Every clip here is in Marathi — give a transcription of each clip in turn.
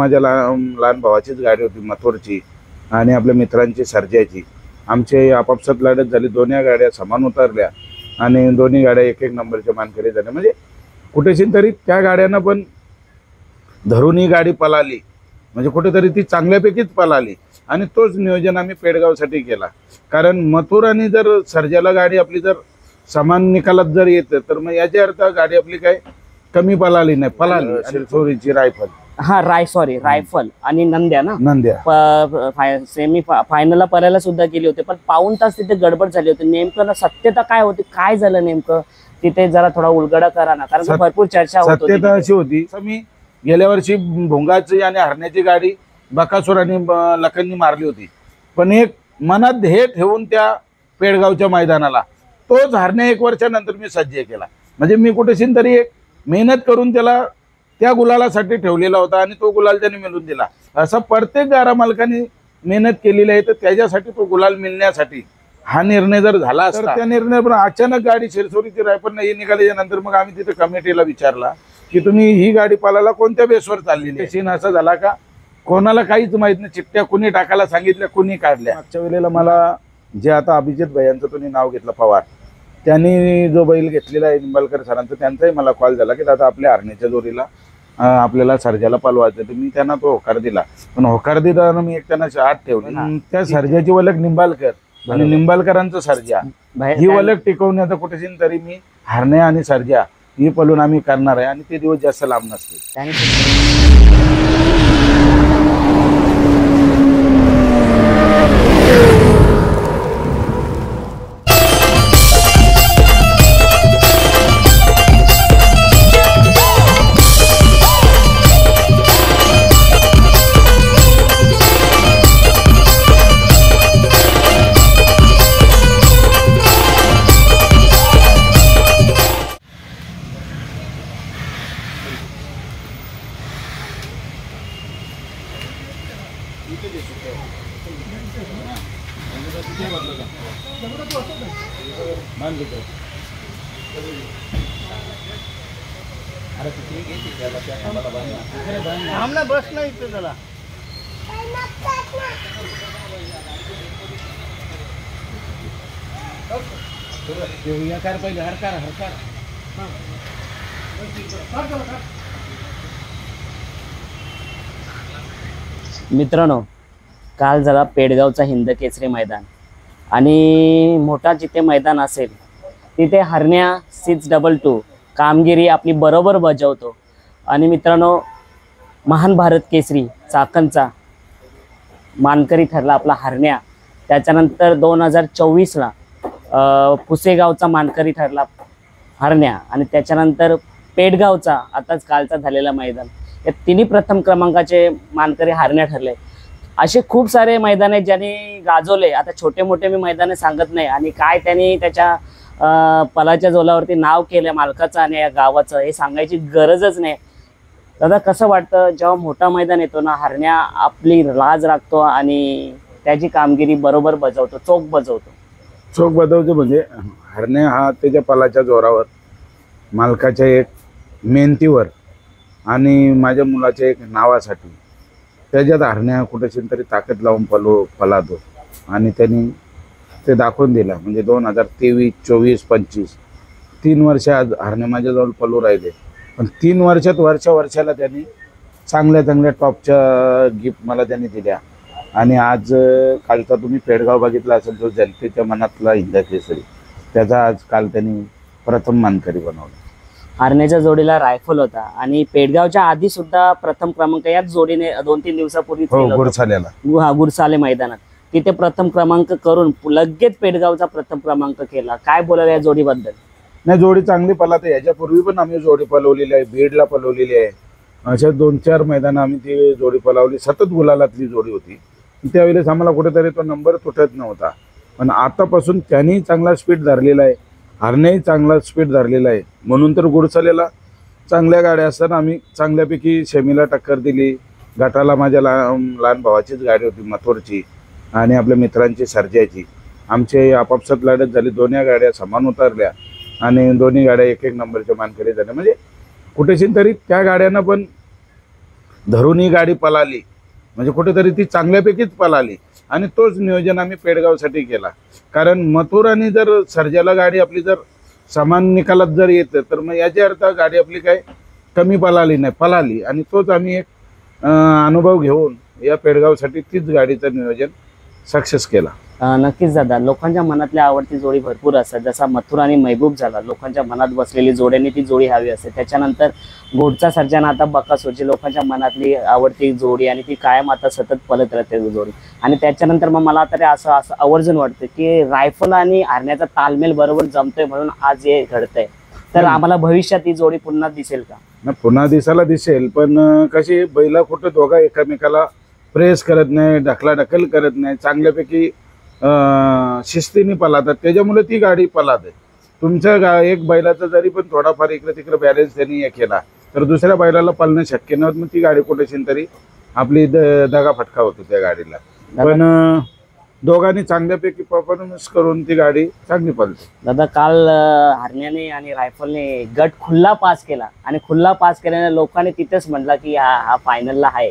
माझ्या लहान भावाचीच गाडी होती मथुरची आणि आपल्या मित्रांची सर्जाची. आमचे आपापसात लढत झाली, दोन्ही गाड्या समान उतरल्या आणि दोन्ही गाड्या एक एक नंबरच्या मानकरी झाल्या. म्हणजे कुठेशी तरी त्या गाड्यांना पण धरून ही गाडी पळाली, म्हणजे कुठेतरी ती चांगल्यापैकीच पळाली आणि तोच नियोजन आम्ही पेडगावसाठी केला. कारण मथुर आणि जर सर्जाला गाडी आपली जर समान निकालात जर येतं तर मग याच्या अर्थ गाडी आपली काय कमी पळाली नाही, पळाली. शिरसोरीची रायफल, रायफल आणि नंद्या सेमी फायनलला पळायला सुद्धा गेले होते, पण पाऊण तास तिथे गडबड झाली होती. नेमकं सत्यता काय होती, काय झालं नेमकं तिथे, जरा थोडा उलगडा करा ना, कारण भरपूर चर्चा होत होती. सत्यता अशी होती, मी गेल्या वर्षी भोंगाची आणि हरण्याची गाडी बकासूर आणि लखननी मारली होती, पण एक मनात हे ठेवून त्या पेडगावच्या मैदानाला तोच हरण्या 1 वर्षानंतर मी सज्ज केला. म्हणजे मी कुठेशी तरी एक मेहनत करून त्याला त्या गुलालासाठी ठेवलेला होता आणि तो गुलाल त्याने मिळवून दिला. असं प्रत्येक गाडा मालकाने मेहनत केलेली आहे, तर त्याच्यासाठी तो गुलाल मिळण्यासाठी हा निर्णय जर झाला असता, त्या निर्णय पण अचानक गाडी शिरसोरीची रायफल नाही निघाल्याच्या नंतर मग आम्ही तिथे कमिटीला विचारला की तुम्ही ही गाडी पालाला कोणत्या बेसवर चाललेली आहे. सीन असा झाला का कोणाला काहीच माहित नाही, चिठ्ठ्या कुणी टाकायला सांगितल्या, कुणी काढल्या. मागच्या वेळेला मला जे आता अभिजित भैयांचं तुम्ही नाव घेतलं पवार, त्यांनी जो बैल घेतलेला आहे निंबाळकर सरांचा, त्यांचाही मला कॉल झाला की दादा आपल्या हरण्याच्या जोडीला आपल्याला सर्जाला पालवायचं. तर मी त्यांना तो होकार दिला, पण होकार देताना मी एक त्यांना आठ ठेवली. त्या सर्जाची वलक निंबाळकर आणि निंबाळकरांचं सर्जा, ही वलक टिकवण्याचं कुठेशी तरी मी हरण्या आणि सर्जा ही पळून आम्ही करणार आहे आणि ते दिवस जास्त लांब नसते. बस नाही इथे त्याला पहिले हरकार मित्रांनो, काल झाला पेडगावचा हिंद केसरी मैदान आणि मोठा जिथे मैदान असेल तिथे हरण्या 622 कामगिरी आपली बरोबर बजावतो. आणि मित्रांनो, महान भारत केसरी चाकणचा मानकरी ठरला आपला हरण्या. त्याच्यानंतर 2024ला पुसेगावचा मानकरी ठरला हरण्या आणि त्याच्यानंतर पेडगावचा आताच कालचा झालेला मैदान, या तिन्ही प्रथम क्रमांकाचे मानकरी हरण्या ठरले. असे खूप सारे मैदान आहेत ज्यांनी गाजवले. आता छोटे मोठे मी मैदाने सांगत नाही आणि काय त्यांनी त्याच्या पलाच्या जोलावरती नाव केलं मालकाचं आणि या गावाचं हे सांगायची गरजच नाही. दादा, कसं वाटतं जेव्हा मोठा मैदान येतो ना, हरण्या आपली लाज राखतो आणि त्याची कामगिरी बरोबर बजावतो, चोख बजावतो म्हणजे हरण्या हा त्याच्या पलाच्या जोरावर, मालकाच्या एक मेहनतीवर आणि माझ्या मुलाच्या एक नावासाठी त्याच्यात हरण्या कुठेशी तरी ताकद लावून पळतो आणि त्यांनी ते दाखवून दिला. म्हणजे 2023, 24, 25 3 वर्ष आज हरण्या माझ्याजवळ पळू राहिले, पण 3 वर्षात वर्षाला त्यांनी चांगल्या टॉपच्या गिफ्ट मला त्यांनी दिल्या. आणि आज कालचा तुम्ही पेडगाव बघितला असेल, तो जनतेच्या मनातला हिंद केसरी, त्याचा आज काल त्यांनी प्रथम मानकरी बनवला. हरण्याच्या जोडीला रायफल होता आणि पेडगावच्या आधी सुद्धा प्रथम क्रमांक याच जोडीने 2-3 दिवसापूर्वी गुरसाले मैदानात तिथे प्रथम क्रमांक करून लगेच पेडगावचा प्रथम क्रमांक केला. काय बोलायला या जोडीबद्दल? नाही, जोडी चांगली पळते. याच्यापूर्वी पण आम्ही जोडी पळवलेली आहे, बीडला पळवलेली आहे. अशा 2-4 मैदान आम्ही ती जोडी पळवली. सतत गुलालातली जोडी होती. त्यावेळेस आम्हाला कुठेतरी तो नंबर तुटत नव्हता, पण आतापासून त्यांनी चांगला स्पीड धरलेला आहे, हरण्याही चांगला स्पीड धरलेला आहे. म्हणून तर गुरसालेला चांगल्या गाड्या असताना आम्ही चांगल्यापैकी सेमीला टक्कर दिली. गटाला माझ्या लहान भावाचीच गाडी होती मथुरची आणि आपल्या मित्रांची सर्जाची. आमचे आपापसात लढत झाली, दोन्ही गाड्या समान उतरल्या आणि दोन्ही गाड्या एक एक नंबरच्या मानकरी झाल्या. म्हणजे कुठेशी तरी त्या गाड्यांना पण धरून ही गाडी पळाली, म्हणजे कुठेतरी ती चांगल्यापैकीच पळाली. आणि तोच नियोजन आम्ही पेडगावसाठी केला. कारण मथुर आणि जर सर्जाला गाडी आपली जर समान निकालात जर येतं तर मग याच्या अर्थ गाडी आपली काय कमी पळाली नाही, पळाली. आणि तोच आम्ही एक अनुभव घेऊन या पेडगावसाठी तीच गाडीचं नियोजन सक्सेस केला. नक्कीच दादा, लोकांच्या मनातल्या आवडती जोडी भरपूर असतात. जसा मथुर आणि महबूब झाला, लोकांच्या मनात बसलेली जोड्यांनी ती जोडी हवी असते. त्याच्यानंतर घोडचा सर्जन, आता बकासूरची लोकांच्या मनातली आवडती जोडी आणि ती कायम आता सतत पळत राहते जोडी. आणि त्याच्यानंतर मग मला तरी असं असं आवर्जून वाटतं की रायफल आणि हरण्याचा तालमेल बरोबर जमतोय म्हणून आज हे घडतंय. तर आम्हाला भविष्यात ही जोडी पुन्हा दिसेल का? पुन्हा दिसायला दिसेल, पण कशी बैला कुठं दोघा एकमेकाला प्रेस करत नाही, ढकलाढकल करत नाही, चांगल्यापैकी शिस्तीने पळतात. त्याच्यामुळे ती गाडी पळते. तुमच्या एक बैलाचा जरी पण थोडाफार इकडे तिकडे बॅलन्स त्यांनी हे केला तर दुसऱ्या बैलाला पळणं शक्य नव्हतं. मग ती गाडी कुठेशी तरी आपली दगा फटका होतो त्या गाडीला. पण दोघांनी चांगल्यापैकी परफॉर्मन्स करून ती गाडी चांगली पळते. दादा, काल हरण्याने आणि रायफलने गट खुल्ला पास केला आणि खुल्ला पास केल्याने लोकांनी तिथेच म्हटलं की हा फायनलला आहे.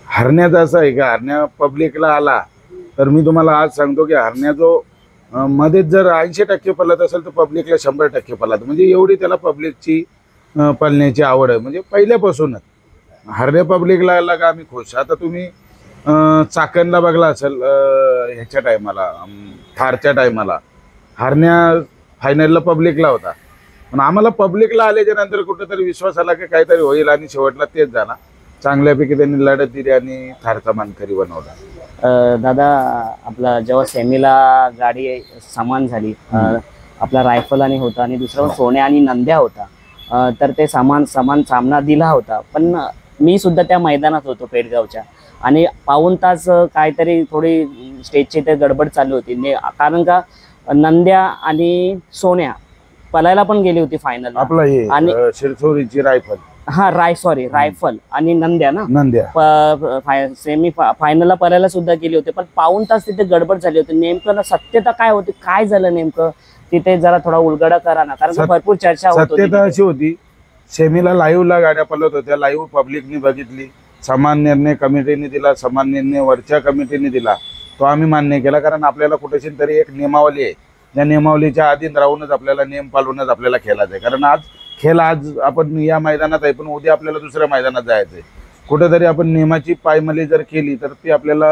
हरण्याचं असं आहे का, हरण्या पब्लिकला आला तर मी तुम्हाला आज सांगतो की हरण्या जो मध्येच जर 80% पळत असेल तर पब्लिकला 100% पळत. म्हणजे एवढी त्याला पब्लिकची पळण्याची आवड आहे. म्हणजे पहिल्यापासूनच हरण्या पब्लिकला आला का आम्ही खुश. आता तुम्ही चाकणला बघला असेल, ह्याच्या टायमाला थारच्या टायमाला हरण्या फायनलला पब्लिकला होता. पण आम्हाला पब्लिकला आल्याच्या नंतर कुठेतरी विश्वास आला की काहीतरी होईल आणि शेवटला तेच झाला. चांगल्यापैकी त्यांनी लढत दिली आणि थारचा मानकरी बनवला. दादा, आपला जेव्हा सेमीला गाडी समान झाली, आपला रायफल आणि होता आणि दुसरा सोन्या आणि नंद्या होता, तर ते समान सामना दिला होता. पण मी सुद्धा त्या मैदानात होतो पेडगावच्या, आणि पाऊण तास काहीतरी थोडी स्टेजची ते गडबड चालू होती. कारण का नंद्या आणि सोन्या पळायला पण गेली होती फायनल. आपला आणि शिरसोरीची रायफल, रायफल आणि नंद्या सेमी फायनलला पळायला सुद्धा गेले होते. पण पाऊण तास तिथे गडबड झाली होती. नेमकं सत्यता काय होती, काय झालं नेमकं तिथे, जरा थोडा उलगडा करा ना, कारण भरपूर चर्चा होती. सत्यता अशी होती, सेमीला लाईव्हला गाड्या पळत होत्या, लाईव्ह पब्लिकनी बघितली. समान निर्णय कमिटीने दिला, समान निर्णय वरच्या कमिटीने दिला, तो आम्ही मान्य केला. कारण आपल्याला कुठेशी तरी एक नियमावली आहे, त्या नियमावलीच्या अधीन राहूनच आपल्याला नियम पाळूनच आपल्याला खेळायचं आहे. कारण आज आपण या मैदानात आहे, पण उद्या आपल्याला दुसऱ्या मैदानात जायचं आहे. कुठेतरी आपण नियमाची पायमली जर केली तर ती आपल्याला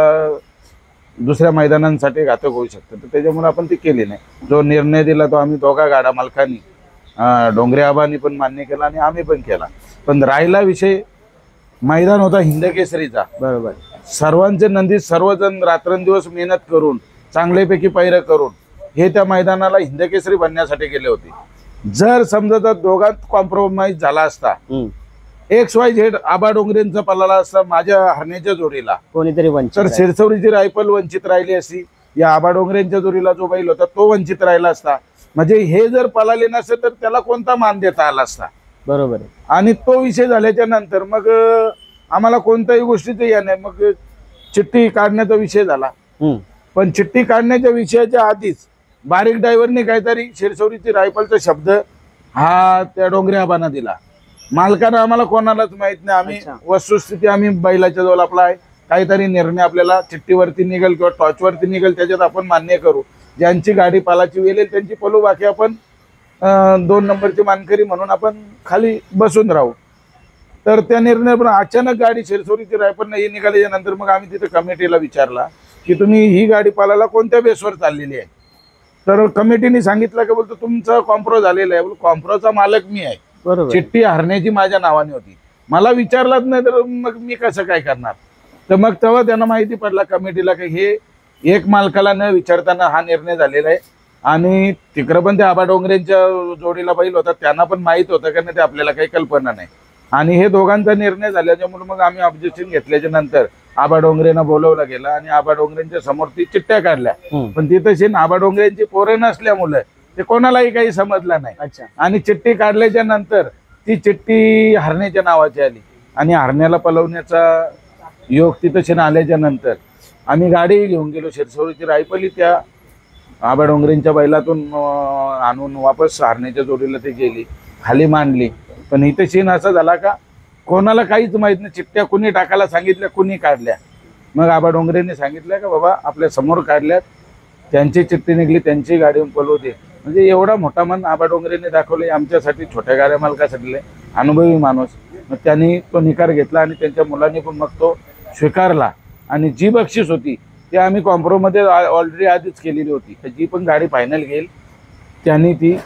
दुसऱ्या मैदानांसाठी घातक होऊ शकतं. तर त्याच्यामुळे आपण ती केली नाही. जो निर्णय दिला तो आम्ही दोघा गाडा मालकांनी, डोंगरे आबांनी पण मान्य केला आणि आम्ही पण केला. पण राहिला विषय, मैदान होता हिंदकेसरीचा, बरोबर. सर्वांचे नंदी सर्वजण रात्रंदिवस मेहनत करून चांगल्यापैकी पैर करून हे त्या मैदानाला हिंदकेसरी बनण्यासाठी गेले होते. जर समजा दोघांत कॉम्प्रोमाइज झाला असता, XYZ आबा डोंगरेंचा पळाला असता माझ्या हरण्याच्या जोडीला, कोणीतरी तर शिरसवडीची रायफल वंचित राहिली असती. या आबा डोंगरेंच्या जोडीला जो बैल होता तो वंचित राहिला असता. म्हणजे हे जर पळाले नसते तर त्याला कोणता मान देता आला असता, बरोबर आहे. आणि तो विषय झाल्याच्या नंतर मग आम्हाला कोणत्याही गोष्टीचं या नाही. मग चिठ्ठी काढण्याचा विषय झाला. पण चिठ्ठी काढण्याच्या विषयाच्या आधीच बारीक ड्रायव्हरने काहीतरी शिरसवडीची रायफलचा शब्द हा त्या डोंगरे आबांना दिला. मालकानं आम्हाला कोणालाच माहित नाही. आम्ही वस्तुस्थिती आम्ही बैलाच्या जवळ आपला आहे, काहीतरी निर्णय आपल्याला चिठ्ठीवरती निघेल किंवा टॉर्चवरती निघेल त्याच्यात आपण मान्य करू. ज्यांची गाडी पालाची वेल त्यांची पलू, बाकी आपण 2 नंबरची मानकरी म्हणून आपण खाली बसून राहू. तर त्या निर्णय, पण अचानक गाडी शिरसोरीची रायफल नाही निघाल्याच्या नंतर मग आम्ही तिथे कमिटीला विचारला की तुम्ही ही गाडी पालाला कोणत्या बेसवर चाललेली आहे. तर कमिटीने सांगितलं की बोलतो तुमचा कॉम्प्रो झालेला आहे. बोल कॉम्प्रोचा मालक मी आहे, बरोबर. चिठ्ठी हरण्याची माझ्या नावाने होती, मला विचारलाच नाही तर मग मी कसं काय करणार. तर मग तेव्हा त्यांना माहिती पडला कमिटीला की हे एक मालकाला न विचारताना हा निर्णय झालेला आहे. आणि तिकडं पण त्या आबा डोंगरेंच्या जोडीला बैल होता, त्यांना पण माहीत होतं का नाही ते आपल्याला काही कल्पना नाही. आणि हे दोघांचा निर्णय झाल्याच्यामुळे मग आम्ही ऑब्जेक्शन घेतल्याच्या नंतर आबा डोंगरेंना बोलवलं गेलं आणि आबा डोंगरेंच्या समोर ती चिठ्ठ्या काढल्या. पण तिथं आबा डोंगरेंची पोरं नसल्यामुळे ते कोणालाही काही समजलं नाही. आणि चिठ्ठी काढल्याच्या नंतर ती चिठ्ठी हरण्याच्या नावाची आली आणि हरण्याला पळवण्याचा योग तिथं आल्याच्या नंतर आम्ही गाडी घेऊन गेलो. शिरसोडीची रायफली त्या आबा डोंगरेंच्या बैलातून आणून वापस हरण्याच्या जोडीला ती गेली, खाली मांडली. पण इथं सीन असा झाला का कोणाला काहीच माहित नाही. चिठ्ठ्या कुणी टाकायला सांगितल्या, कुणी काढल्या. मग आबा डोंगरेने सांगितलं का बाबा आपल्या समोर काढल्यात, त्यांची चिठ्ठी निघली, त्यांची गाडी पळवते. म्हणजे एवढा मोठा मन आबा डोंगरेने दाखवले आमच्यासाठी, छोट्या गाड्या मालकासाठी अनुभवी माणूस. मग त्यांनी तो निकार घेतला आणि त्यांच्या मुलांनी पण मग तो स्वीकारला. आणि जी बक्षीस होती ती आम्ही कॉम्प्रोमध्ये ऑलरेडी आधीच केलेली होती. तर जी पण गाडी फायनल घेईल त्यांनी ती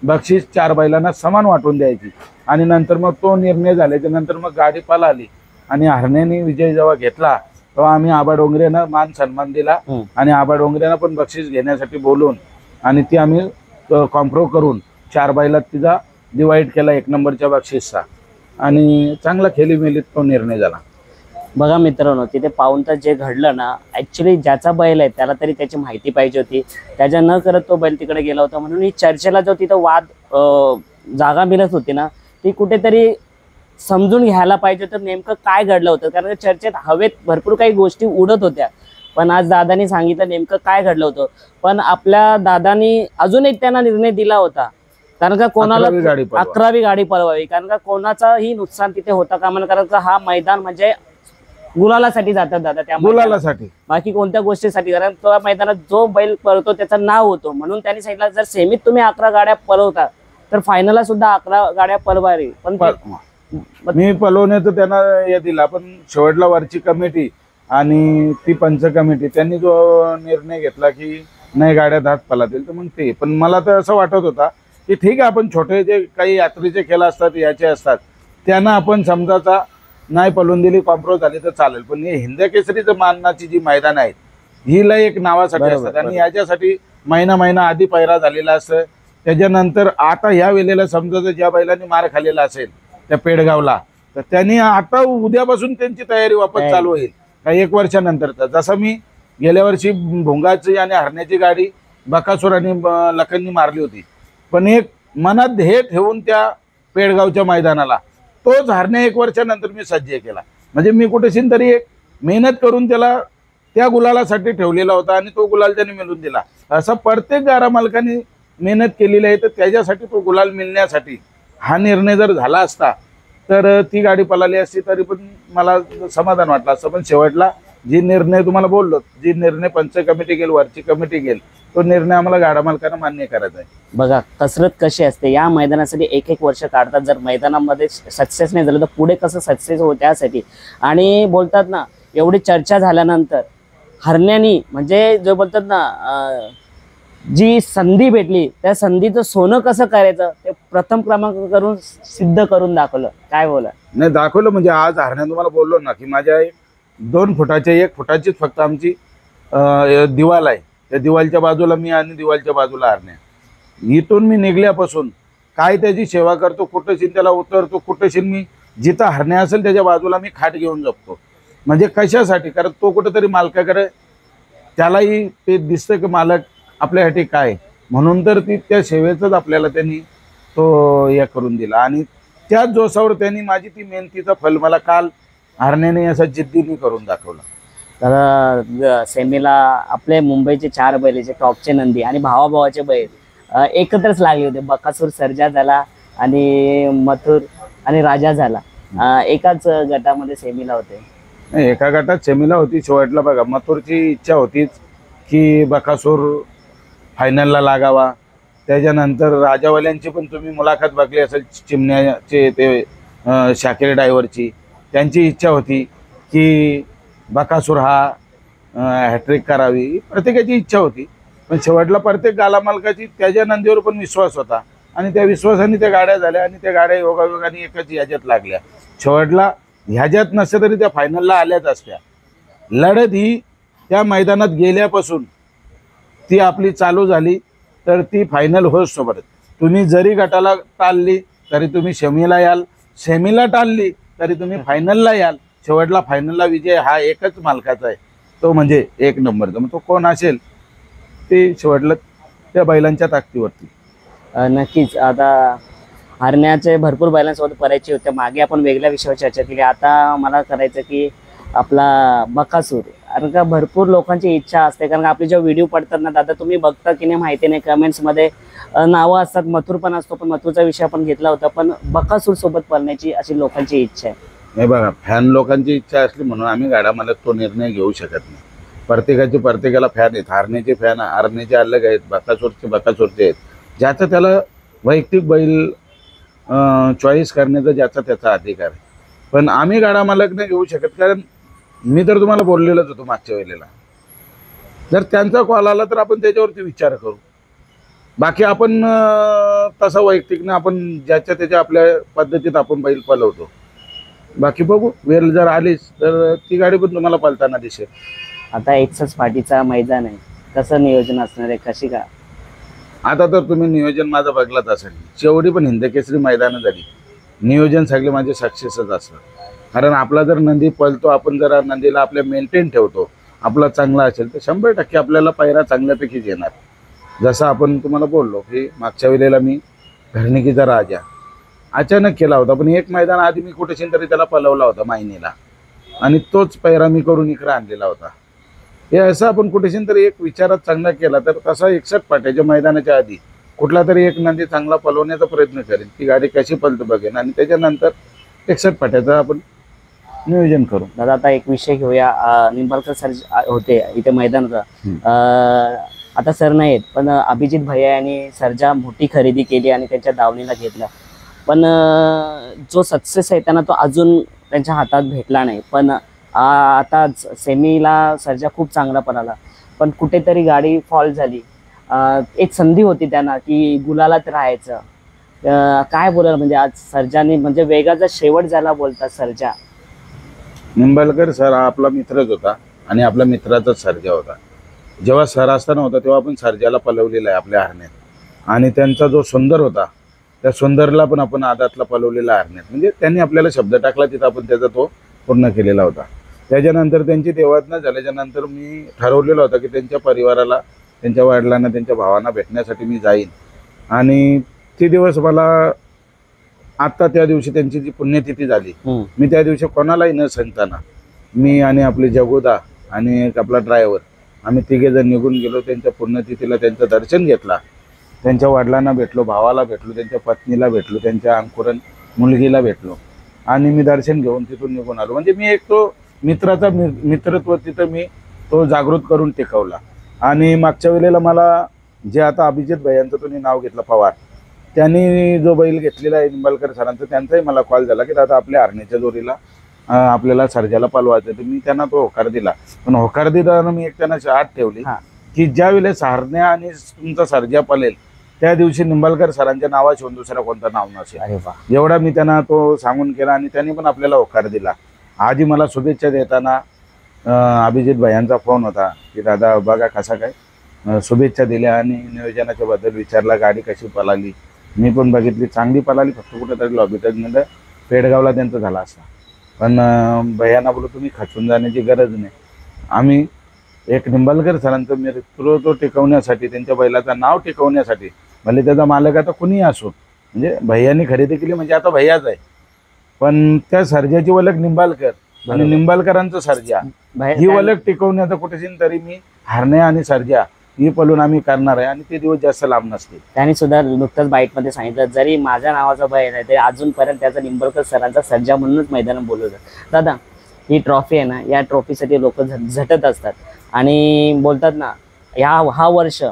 बक्षीस 4 बैलांना समान वाटून द्यायची. आणि नंतर मग तो निर्णय झाल्याच्या नंतर मग गाडी पळाली आणि हरण्याने विजय जेव्हा घेतला तेव्हा आम्ही आबा डोंगरेनं मान सन्मान दिला. आणि आबा डोंगरेनं पण बक्षीस घेण्यासाठी बोलून आणि ती आम्ही कॉम्प्रो करून 4 बैलात तिचा डिवाईड केला 1 नंबरच्या बक्षीसचा. आणि चांगला खेळीमेलीत तो निर्णय झाला. बघा मित्रांनो, तिथे पाहून तर जे घडलं ना, ॲक्च्युली ज्याचा बैल आहे त्याला तरी त्याची माहिती पाहिजे होती. त्याच्या न करत तो बैल तिकडे गेला होता. म्हणून ही चर्चेला जो तिथं वाद जागा मिळत होती ना, ती कुठेतरी समजून घ्यायला पाहिजे होतं नेमकं काय घडलं होतं. कारण चर्चेत हवेत भरपूर काही गोष्टी उडत होत्या. पण आज दादानी सांगितलं नेमकं काय घडलं होतं. पण आपल्या दादानी अजून एक त्यांना निर्णय दिला होता, कारण का कोणाला 11वी गाडी पळवावी. कारण का कोणाचाही नुकसान तिथे होता कामा नये. कारण का हा मैदान म्हणजे गुलालासाठी जातात दादा, त्या गुलालासाठी, बाकी कोणत्या गोष्टीसाठी. कारण त्या मैदानात जो बैल पळतो त्याचं नाव होतं. म्हणून त्यांनी सांगितलं जर सेमीत तुम्ही 11 गाड्या पळवता तर फायनलला सुद्धा 11 गाड्या पळवावी. पण मी पळवण्याचं त्यांना हे दिला. पण शेवटला वरची कमिटी आणि ती पंच कमिटी त्यांनी जो निर्णय घेतला की नाही गाड्यात हात पळातील, तर मग ते पण मला तर असं वाटत होता की ठीक आहे, आपण छोटे जे काही यात्रेचे खेळ असतात याचे असतात त्यांना आपण समजाचा नाही पळून दिली, कॉम्प्रोज झाली तर चालेल. पण हे हिंद केसरीचं मानाची जी मैदान आहेत हिला एक नावासाठी असतात आणि याच्यासाठी महिना आधी पैरा झालेला असतं. त्याच्यानंतर आता ह्या वेळेला समजा ज्या बैलांनी मार खाल्लेला असेल त्या पेडगावला, तर त्यांनी आता उद्यापासून त्यांची तयारी वापस चालू होईल काही 1 वर्षानंतर. जसं मी गेल्या वर्षी भोंगाची आणि हरण्याची गाडी बकासूर आणि लखननी मारली होती, पण एक मनात ध्येय ठेवून त्या पेडगावच्या मैदानाला तोच हरण्या 1 वर्षानंतर मी सज्ज केला. म्हणजे मी कुठेशी तरी एक मेहनत करून त्याला त्या गुलालासाठी ठेवलेला होता आणि तो गुलाल त्याने मिळवून दिला. असं प्रत्येक गाडा मालकाने मेहनत केलेली आहे. तर त्याच्यासाठी तो गुलाल मिळण्यासाठी हा निर्णय जर झाला असता तर ती गाडी पळाली असती तरी पण मला समाधान वाटलं असतं. पण शेवटला जी निर्णय तुम्हाला बोललो, जी निर्णय पंच कमिटी घेईल, वरची कमिटी घेईल, तो निर्णय आम्हाला गाडा मालकांना मान्य करायचा आहे. बघा कसरत कशी असते. या मैदानासाठी 1-1 वर्ष काढतात. जर मैदानामध्ये सक्सेस नाही झालं तर पुढे कसं सक्सेस हो त्यासाठी. आणि बोलतात ना, एवढी चर्चा झाल्यानंतर हरण्यानी म्हणजे जो बोलतात ना जी संधी भेटली त्या संधीचं सोनं कसं करायचं ते प्रथम क्रमांक करून सिद्ध करून दाखवलं. काय बोला? नाही दाखवलं म्हणजे आज हरण्या तुम्हाला बोललो ना की माझ्या 2 फुटाच्या 1 फुटाचीच फक्त आमची दिवाल आहे. त्या दिवालच्या बाजूला मी आणि दिवालच्या बाजूला हरण्या. इथून मी निघल्यापासून काय त्याची सेवा करतो, कुठेशीन त्याला उतरतो, कुठेशीन मी जिथं हरण्या असेल त्याच्या बाजूला मी खाट घेऊन जपतो. म्हणजे कशासाठी? कारण तो कुठेतरी मालकाकडे त्यालाही ते दिसतं की मालक आपल्यासाठी काय, म्हणून तर ती त्या सेवेचंच आपल्याला त्यांनी तो हे करून दिला. आणि त्याच जोशावर त्यांनी माझी ती मेहनतीचं फल मला काल हरण्याने असं जिद्दीने करून दाखवलं. तर सेमीला आपले मुंबईचे 4 बैलाचे टॉपचे नंदी आणि भावाभावाचे बैल एकत्रच लागले होते. बकासूर सर्जा झाला आणि मथुर आणि राजा झाला. एकाच गटामध्ये सेमीला होते. एका गटात सेमीला होती. शेवटला बघा मथुरची इच्छा होतीच की बकासूर फायनलला लागावा. त्याच्यानंतर राजावाल्यांची पण तुम्ही मुलाखत बघली असेल, चिमण्याचे ते शाकीर ड्रायव्हरची, त्यांची इच्छा होती की बकासूर हा हॅट्रिक करावी. प्रत्येकाची इच्छा होती. पण शेवटला प्रत्येक गाला मालकाची त्याच्या नंदीवर पण विश्वास होता आणि त्या विश्वासाने त्या गाड्या झाल्या आणि त्या गाड्या योगायोगाने एकच ह्याच्यात लागल्या. शेवटला ह्याच्यात नसत्या तरी त्या फायनलला आल्याच असत्या. लढत ही त्या मैदानात गेल्यापासून ती आपली चालू झाली तर ती फायनल होस सोबत. तुम्ही जरी गटाला टाळली तरी तुम्ही सेमीला याल, सेमीला टाळली तरी तुम्ही फायनलला याल. शेवटला फायनलला विजय हा एकच मालकाचा आहे, तो म्हणजे 1 नंबरचा. मग तो कोण असेल ते शेवटला त्या बैलांच्या ताकदीवरती. नक्कीच. आता हरण्याचे भरपूर बैलांसोबत परायचे होते. मागे आपण वेगळ्या विषयावर चर्चा केली. आता मला करायचं की आपला बकासूर. कारण का भरपूर लोकांची इच्छा असते. कारण का आपले जेव्हा व्हिडिओ पडतात ना दादा, तुम्ही बघता की नाही माहिती नाही, कमेंट्समध्ये नावं असतात. मथुर पण असतो, पण मथुरचा विषय आपण घेतला होता. पण बकासूर सोबत पळण्याची अशी लोकांची इच्छा आहे. हे बघा, फॅन लोकांची इच्छा असली म्हणून आम्ही गाडा मालक तो निर्णय घेऊ शकत नाही. प्रत्येकाला फॅन आहेत. हारण्याचे फॅन हारण्याचे अलग आहेत, बकासूरचे आहेत. ज्याचं त्याला वैयक्तिक बैल चॉईस करण्याचा ज्याचा त्याचा अधिकार आहे. पण आम्ही गाडा मालक नाही घेऊ शकत, कारण मी तर तुम्हाला बोललेलंच होतो मागच्या वेळेला, जर त्यांचा कॉल आला तर आपण त्याच्यावरती विचार करू. बाकी आपण तसा वैयक्तिक ना आपण ज्याच्या त्याच्या आपल्या पद्धतीत आपण बैल पलवतो. बाकी बघू, वेळ जर आलीच तर ती गाडी पण तुम्हाला पलताना दिसेल. आता एकच पाठीचा मैदान आहे, कसं नियोजन असणार आहे, कशी का? आता तर तुम्ही नियोजन माझं बघलाच असेल. जेवढी पण हिंदकेसरी मैदानं झाली, नियोजन सगळे माझे सक्सेसच असतं. कारण आपला जर नंदी पळतो, आपण जर नंदीला आपल्या मेंटेन ठेवतो, आपला चांगला असेल तर 100% आपल्याला पायरा चांगल्यापैकीच येणार. जसं आपण तुम्हाला बोललो की मागच्या वेळेला मी घरणिकीचा राजा अचानक केला होता, पण एक मैदान आधी मी कुठेशी तरी त्याला पलवला होता मायनीला, आणि तोच पैरा मी करून इकडे आणलेला होता. हे असं आपण कुठेशी तरी एक विचारात चांगला केला तर तसा 61 पाट्याच्या मैदानाच्या आधी कुठला तरी एक नंदी चांगला पलवण्याचा प्रयत्न करेन. ती गाडी कशी पलतं बघेन आणि त्याच्यानंतर 61 पाट्याचं आपण नियोजन करू. दादा आता एक विषय घेऊया. निंबाळकर सर होते इथे मैदानात, आता सर नाहीत, पण अभिजित भैया यांनी सरजा मोठी खरेदी केली आणि त्यांच्या दावणीला घेतला. पण जो सक्सेस आहे त्यांना तो अजून त्यांच्या हातात भेटला नाही. पण आता सेमीला सरजा खूप चांगला पळाला, पण कुठेतरी गाडी फॉल झाली. एक संधी होती त्यांना की गुलालात राहायचं. काय बोलाल म्हणजे आज सरजाने म्हणजे वेगाचा शेवट झाला बोलतात सरजा. निंबाळकर सर हा आपला मित्रच होता आणि आपल्या मित्राचाच सर्जा होता. जेव्हा सर असताना होता तेव्हा आपण सर्जाला पलवलेला आहे आपल्या हरण्यात, आणि त्यांचा जो सुंदर होता त्या सुंदरला पण आपण आदातला पलवलेला हरण्यात. म्हणजे त्यांनी आपल्याला शब्द टाकला तिथं आपण त्याचा तो पूर्ण केलेला होता. त्याच्यानंतर त्यांची देवातना झाल्याच्या नंतर मी ठरवलेलं होतं की त्यांच्या परिवाराला, त्यांच्या वडिलांना, त्यांच्या भावांना भेटण्यासाठी मी जाईन. आणि ते दिवस मला आत्ता त्या दिवशी त्यांची जी पुण्यतिथी झाली, मी त्या दिवशी कोणालाही न सांगताना मी आणि आपले जगोदा आणि आपला ड्रायव्हर आम्ही तिघेजण निघून गेलो. त्यांच्या पुण्यतिथीला त्यांचं दर्शन घेतला, त्यांच्या वडिलांना भेटलो, भावाला भेटलो, त्यांच्या पत्नीला भेटलो, त्यांच्या अंकुरण मुलगीला भेटलो, आणि मी दर्शन घेऊन तिथून निघून आलो. म्हणजे मी एक तो मित्राचा मित्रत्व तिथं मी तो जागृत करून टिकवला. आणि मागच्या वेळेला मला जे आता अभिजित भैयांचं तुम्ही नाव घेतलं पवार, त्यांनी जो बैल घेतलेला आहे निंबाळकर सरांचा, त्यांचाही मला कॉल झाला की दादा आपल्या हरण्याच्या जोडीला आपल्याला सर्जाला पालवायचं. तर मी त्यांना तो होकार दिला. पण होकार देताना मी एक त्यांना आठ ठेवली की ज्या वेळेस हरण्या आणि तुमचा सर्जा पलेल त्या दिवशी निंबाळकर सरांच्या नावाशिवाय दुसरा कोणतं नाव नसेल. अरे वा. एवढा मी त्यांना तो सांगून केला आणि त्यांनी पण आपल्याला होकार दिला. आधी मला शुभेच्छा देताना अभिजित भैयांचा फोन होता की दादा बघा कसा काय, शुभेच्छा दिल्या आणि नियोजनाच्या बद्दल विचारला, गाडी कशी पळाली. मी पण बघितली, चांगली पळाली, फक्त कुठेतरी लॉबीटच म्हणजे पेडगावला त्यांचं झाला असता. पण भैयांना बोलू तुम्ही खचून जाण्याची गरज नाही. आम्ही एक निंबाळकर सरांचं नेतृत्व टिकवण्यासाठी, त्यांच्या बैलाचं नाव टिकवण्यासाठी, भले त्याचा मालक आता कुणीही असो, म्हणजे भैयांनी खरेदी केली म्हणजे आता भैयाच आहे, पण त्या सर्जाची ओळख निंबाळकर आणि निंबाळकरांचं सर्जा ही ओळख टिकवण्याचा कुठेशी तरी मी हरण्या आणि सर्जा ही पळून आम्ही करणार आहे. आणि ते दिवस जास्त लांब नसतील. त्यांनी सुद्धा नुकतंच बाईटमध्ये सांगितलं जरी माझ्या नावाचा बैल आहे तरी अजूनपर्यंत त्याचा निंबाळकर सरांचा सर्जा म्हणूनच मैदानात बोलवलं. दादा ही ट्रॉफी आहे ना, या ट्रॉफीसाठी लोक झटत असतात आणि बोलतात ना, हा वर्ष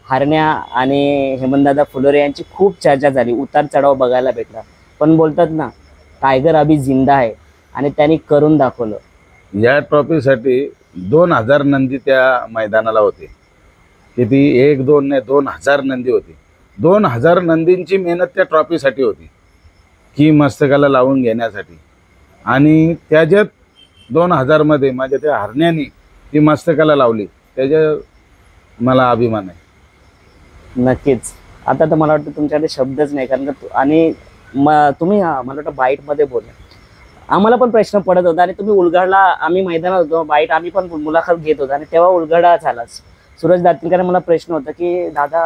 हरण्या आणि हेमंतदादा फुलोरे यांची खूप चर्चा झाली, उतार चढाव बघायला भेटला. पण बोलतात ना टायगर अभी जिंदा आहे आणि त्यांनी करून दाखवलं. या ट्रॉफीसाठी 2000 नंदी त्या मैदानाला होते. किती 1-2 नाही 2000 नंदी होती. 2000 नंदींची मेहनत त्या ट्रॉफीसाठी होती की मस्तकाला लावून घेण्यासाठी. आणि त्याच्यात 2000 मध्ये माझ्या त्या हरण्यानी ती मस्तकाला लावली, त्याच्या मला अभिमान आहे. नक्कीच. आता तर मला वाटतं तुमच्याकडे शब्दच नाही, कारण का आणि तुम्ही मला वाटतं बाईटमध्ये बोलला, आम्हाला पण प्रश्न पडत होता आणि तुम्ही उलगडला. आम्ही मैदानात होतो, बाईट आम्ही पण मुलाखत घेत होतो आणि तेव्हा उलगडा झालाच. सूरज दातीलकर मला प्रश्न होता की दादा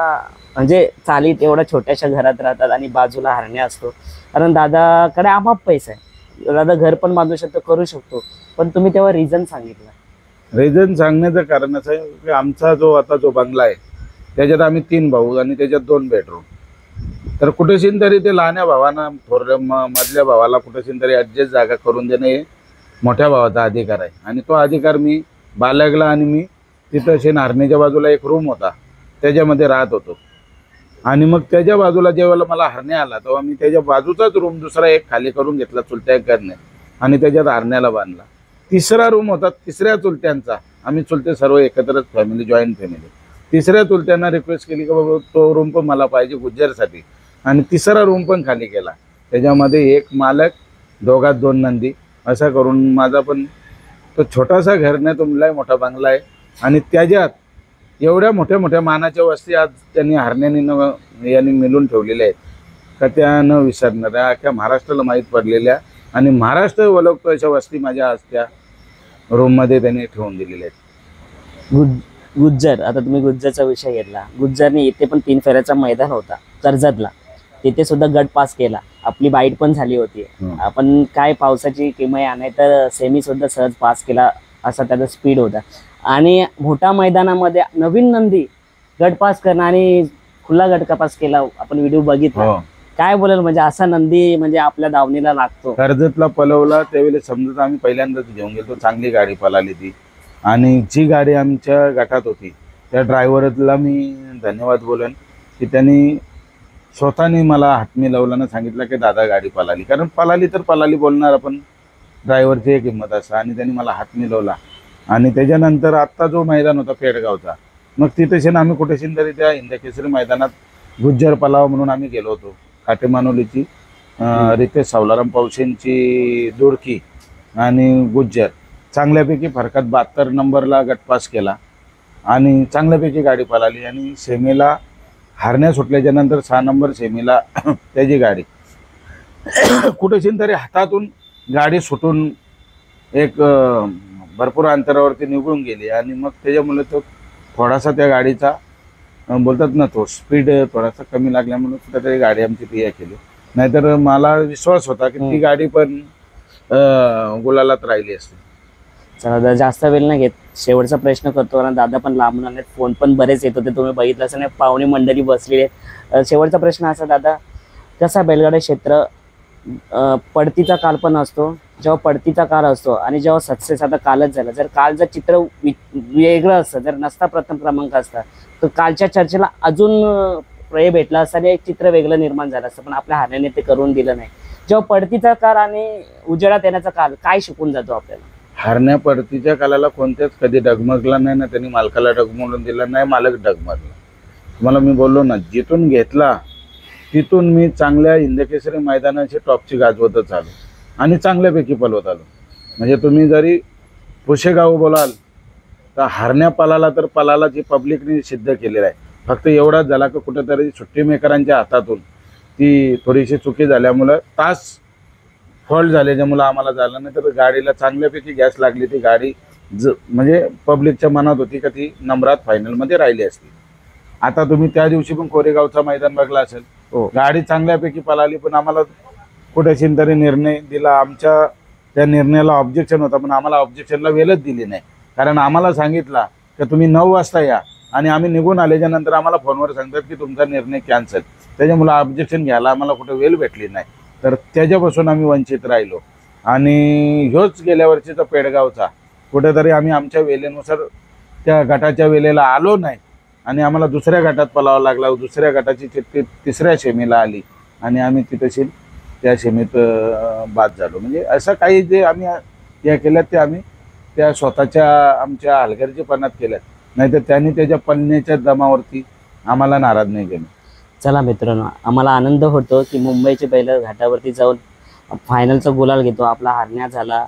म्हणजे चालीत एवढ्या छोट्याशा घरात राहतात आणि बाजूला हरण्या असतो, कारण दादाकडे आमाप पैसा आहे, दादा घर पण बांधू शकतो, करू शकतो, पण तुम्ही तेव्हा रिझन सांगितलं. रिझन सांगण्याचं कारण असं आहे की आमचा जो बंगला आहे त्याच्यात आम्ही 3 भाऊ आणि त्याच्यात 2 बेडरूम. तर कुठेशीन तरी ते लहान्या भावांना मधल्या भावाला कुठेशीन तरी ॲडजस्ट जागा करून देणे हे मोठ्या भावाचा अधिकार आहे. आणि तो अधिकार मी बाळगला आणि मी तिथं शेण हरण्याच्या बाजूला एक रूम होता त्याच्यामध्ये राहत होतो. आणि मग त्याच्या बाजूला जेव्हा मला हरण्या आला तेव्हा मी त्याच्या बाजूचाच रूम दुसरा एक खाली करून घेतला चुलत्या करणे आणि त्याच्यात हरण्याला बांधला. तिसरा रूम होता तिसऱ्या चुलत्यांचा, आम्ही चुलते सर्व एकत्रच फॅमिली, जॉईंट फॅमिली. तिसऱ्या चुलत्यांना रिक्वेस्ट केली की बाबा तो रूम पण मला पाहिजे गुज्जरसाठी, आणि तिसरा रूम पण खाली केला. त्याच्यामध्ये एक मालक, दोघात 2 नंदी, असा करून माझा पण तो छोटासा घर नाही, तो लय मोठा बंगला आहे. आणि त्याच्यात एवढ्या मोठ्या मोठ्या मानाच्या वस्ती आज त्यांनी हरण्याने यांनी मिळून ठेवलेल्या आहेत का त्या न विसरणाऱ्या, अख्ख्या महाराष्ट्राला माहीत पडलेल्या आणि महाराष्ट्र ओळखतो अशा वस्ती माझ्या आज त्या रूममध्ये त्यांनी ठेवून दिलेल्या आहेत. गुज्जर, आता तुम्ही गुज्जरचा विषय घेतला. गुज्जरने इथे पण 3 फेऱ्याचा मैदान होता कर्जतला, तिथे सुद्धा गट पास केला. आपली बाईट पण झाली होती. आपण काय पावसाची किमय आणाय तर सेमी सुद्धा सहज पास केला, असा त्याचा स्पीड होता. आणि मोठ्या मैदानामध्ये नवीन नंदी गट पास करणं आणि खुला गट पास केला, आपण व्हिडिओ बघितला. काय बोलेल म्हणजे असा नंदी म्हणजे आपल्या दावणीला लागतो. कर्जतला पलवला त्यावेळेस समजा आम्ही पहिल्यांदाच घेऊन गेलो, चांगली गाडी पळाली ती. आणि जी गाडी आमच्या गटात होती त्या ड्रायव्हरला मी धन्यवाद बोलेन की त्यांनी स्वतःने मला हात मिळवल्यानं सांगितलं की दादा गाडी पळाली, कारण पळाली तर पळाली बोलणार आपण, ड्रायव्हरची एक हिंमत असं. आणि त्यांनी मला हात मिळवला. आणि त्याच्यानंतर आत्ता जो मैदान होता पेडगावचा, मग तिथेशी आम्ही कुठेशी तरी त्या हिंदकेसरी मैदानात गुज्जर पलाव म्हणून आम्ही गेलो होतो. काटेमानोलीची रितेश सावलाराम पौशेंची दुडकी आणि गुज्जर चांगल्यापैकी फरकात 72 नंबरला गटपास केला आणि चांगल्यापैकी गाडी पळाली. आणि सेमीला हारण्या सुटल्याच्या नंतर 6 नंबर सेमीला त्याची गाडी कुठेशी तरी हातातून गाडी सुटून एक भरपूर अंतरावरती निघून गेली. आणि मग त्याच्यामुळे तो थोडासा त्या गाडीचा बोलतात ना, तो स्पीड थोडासा कमी लागल्यामुळे कुठेतरी गाडी आमची पिया केली. नाहीतर मला विश्वास होता की ती गाडी पण गुलालात राहिली असते. चला दादा, जास्त वेळ नाही घेत, शेवटचा प्रश्न करतो, कारण दादा पण लांबून आले, फोन पण बरेच येत होते, तुम्ही बघितलं असं नाही, पाहुणे मंडळी बसलेली आहेत. शेवटचा प्रश्न असा दादा, कसा बैलगाडा क्षेत्र पडतीचा काल पण असतो, जेव्हा पडतीचा काल असतो आणि जेव्हा सक्सेस, आता कालच झाला, जर कालचं चित्र वेगळं असतं, जर नसता प्रथम क्रमांक असता तर कालच्या चर्चेला अजून प्रेय भेटला असता आणि एक चित्र वेगळं निर्माण झालं असतं, पण आपल्या हारण्याने ते करून दिलं नाही. जेव्हा पडतीचा काल आणि उजेडात येण्याचा काल, काय शिकून जातो आपल्याला? हारण्या पडतीच्या कालाला कोणत्याच कधी डगमगला नाही ना, त्यांनी मालकाला डगमगून दिला नाही, मालक डगमगला. तुम्हाला मी बोललो ना, जिथून घेतला तिथून मी चांगल्या हिंदकेसरी मैदानाची टॉपची गाजवतच आलो आणि चांगल्यापैकी पलवत आलो. म्हणजे तुम्ही जरी पुशेगाव बोलाल तर हारण्या पलाला तर पलाला जी पब्लिकने सिद्ध केलेलं आहे. फक्त एवढाच झाला की कुठेतरी सुट्टी मेकरांच्या हातातून ती थोडीशी चुकी झाल्यामुळं तास फॉल्ट झाल्याच्यामुळं आम्हाला झालं नाही, तर गाडीला चांगल्यापैकी गॅस लागली. ती गाडी म्हणजे पब्लिकच्या मनात होती का ती नंबरात फायनलमध्ये राहिली असती. आता तुम्ही त्या दिवशी पण कोरेगावचा मैदान बघला असेल, गाडी चांगल्यापैकी पळाली, पण आम्हाला कुठेशी तरी निर्णय दिला. आमच्या त्या निर्णयाला ऑब्जेक्शन होता, पण आम्हाला ऑब्जेक्शनला वेळच दिली नाही. कारण आम्हाला सांगितलं की तुम्ही 9 वाजता या, आणि आम्ही निघून आल्याच्या नंतर आम्हाला फोनवर सांगतात की तुमचा निर्णय कॅन्सल. त्याच्यामुळं ऑब्जेक्शन घ्यायला आम्हाला कुठे वेळ भेटली नाही, तर त्याच्यापासून आम्ही वंचित राहिलो. आणि ह्योच गेल्या वर्षीचा पेडगावचा कुठेतरी आम्ही आमच्या वेळेनुसार त्या गटाच्या वेळेला आलो नाही आणि आम्हाला दुसऱ्या गटात पळावं लागला. दुसऱ्या गटाची चिठ्ठी तिसऱ्या सेमीला आली आणि आम्ही तिथेशी त्या सेमीत बाद झालो. म्हणजे असं काही जे आम्ही या केल्यात ते आम्ही त्या स्वतःच्या आमच्या हलगर्जीपणात केल्यात, नाहीतर त्यांनी त्याच्या पळण्याच्या दमावरती आम्हाला नाराज नाही केलं. चला मित्रांनो, आम्हाला आनंद होतो की मुंबईचे बैल घाटावरती जाऊन फायनलचा गुलाल घेतो. आपला हारण्या झाला,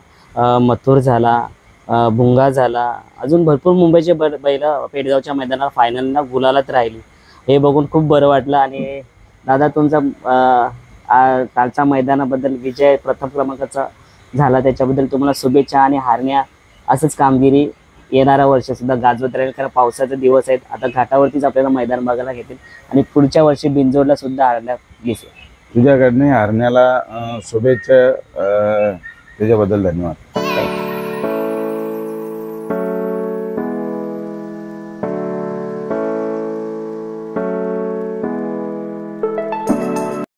मथुर झाला, भुंगा झाला, अजून भरपूर मुंबईचे बैल पेडगावच्या मैदानात फायनलला गुलालात राहिली. हे बघून खूप बरं वाटलं. आणि दादा, तुमचा कालच्या मैदानाबद्दल, विजय प्रथम क्रमांकाचा झाला त्याच्याबद्दल तुम्हाला शुभेच्छा. आणि हारण्या असंच कामगिरी येणाऱ्या वर्षीसुद्धा गाजवत राहील, कारण पावसाचे दिवस आहेत. आता घाटावरतीच आपल्याला मैदान बघायला घेतील आणि पुढच्या वर्षी बिंजोडला सुद्धा हारण्या दिसेल. तुझ्याकडनं हारण्याला शुभेच्छा, त्याच्याबद्दल धन्यवाद.